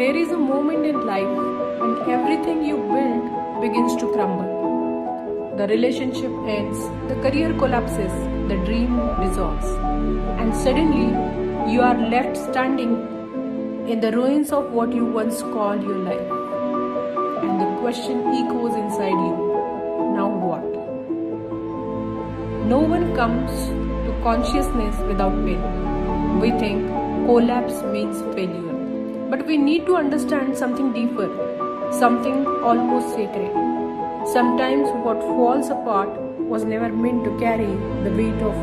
There is a moment in life when everything you build begins to crumble. The relationship ends, the career collapses, the dream dissolves, and suddenly you are left standing in the ruins of what you once called your life. And the question echoes inside you, now what? No one comes to consciousness without pain. We think collapse means failure. But we need to understand something deeper, something almost sacred. Sometimes what falls apart was never meant to carry the weight of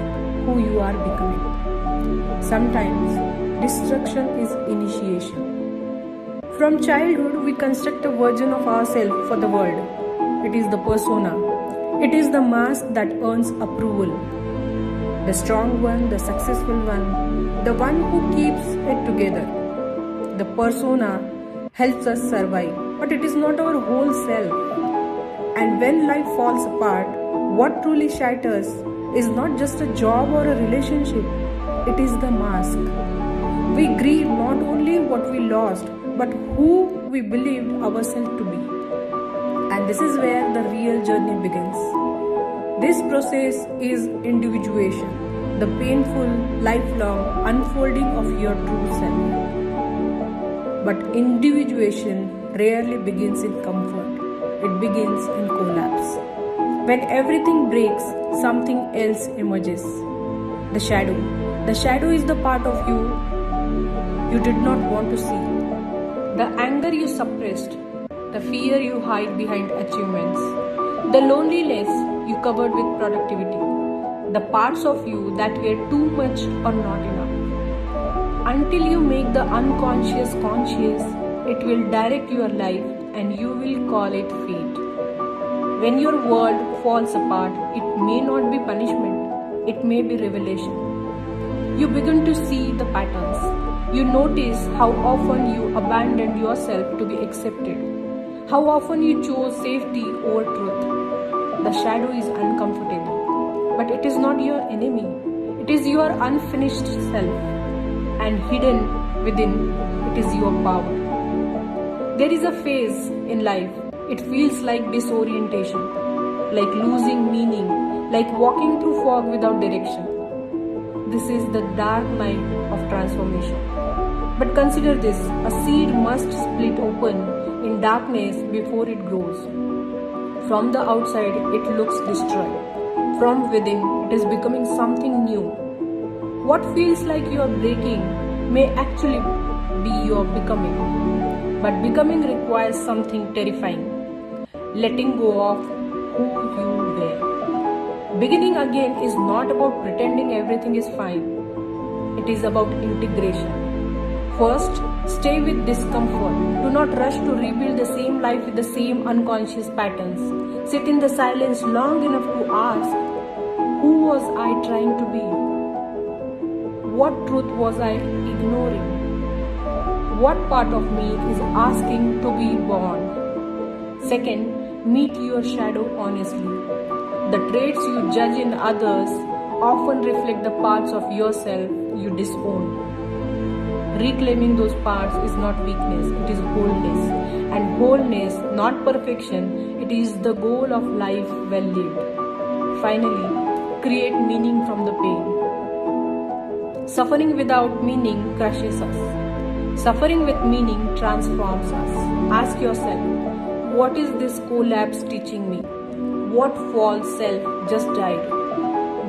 who you are becoming. Sometimes destruction is initiation. From childhood, we construct a version of ourselves for the world. It is the persona. It is the mask that earns approval. The strong one, the successful one, the one who keeps it together. The persona helps us survive, but it is not our whole self. And when life falls apart, what truly shatters is not just a job or a relationship, it is the mask. We grieve not only what we lost, but who we believed ourselves to be. And this is where the real journey begins. This process is individuation, the painful, lifelong unfolding of your true self. But individuation rarely begins in comfort. It begins in collapse. When everything breaks, something else emerges. The shadow. The shadow is the part of you did not want to see. The anger you suppressed. The fear you hide behind achievements. The loneliness you covered with productivity. The parts of you that were too much or not enough. Until you make the unconscious conscious, it will direct your life and you will call it fate. When your world falls apart, it may not be punishment, it may be revelation. You begin to see the patterns. You notice how often you abandoned yourself to be accepted, how often you chose safety over truth. The shadow is uncomfortable, but it is not your enemy, it is your unfinished self. And hidden within, it is your power. There is a phase in life, it feels like disorientation, like losing meaning, like walking through fog without direction. This is the dark night of transformation. But consider this, a seed must split open in darkness before it grows. From the outside, it looks destroyed. From within, it is becoming something new. What feels like you are breaking may actually be your becoming. But becoming requires something terrifying. Letting go of who you were. Beginning again is not about pretending everything is fine. It is about integration. First, stay with discomfort. Do not rush to rebuild the same life with the same unconscious patterns. Sit in the silence long enough to ask, who was I trying to be? What truth was I ignoring? What part of me is asking to be born? Second, meet your shadow honestly. The traits you judge in others often reflect the parts of yourself you disown. Reclaiming those parts is not weakness, it is wholeness. And wholeness, not perfection, it is the goal of life well lived. Finally, create meaning from the pain. Suffering without meaning crushes us. Suffering with meaning transforms us. Ask yourself, what is this collapse teaching me? What false self just died?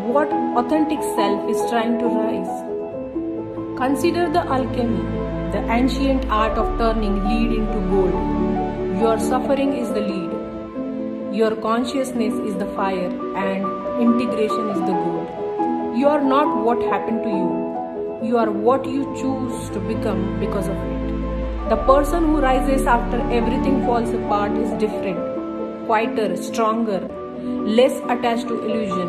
What authentic self is trying to rise? Consider the alchemy, the ancient art of turning lead into gold. Your suffering is the lead. Your consciousness is the fire and integration is the gold. You are not what happened to you. You are what you choose to become because of it. The person who rises after everything falls apart is different, quieter, stronger, less attached to illusion,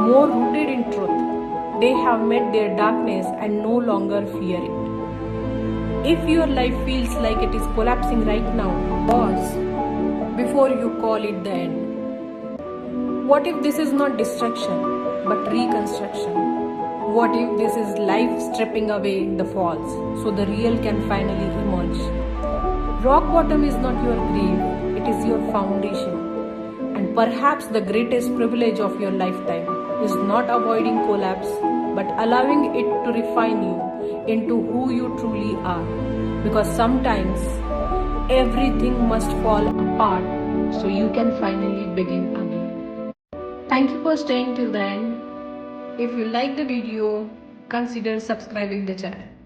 more rooted in truth. They have met their darkness and no longer fear it. If your life feels like it is collapsing right now, pause before you call it the end. What if this is not destruction, but reconstruction? What if this is life stripping away the false so the real can finally emerge? Rock bottom is not your grave, it is your foundation. And perhaps the greatest privilege of your lifetime is not avoiding collapse, but allowing it to refine you into who you truly are. Because sometimes everything must fall apart so you can finally begin again. Thank you for staying till the end. If you like the video, consider subscribing the channel.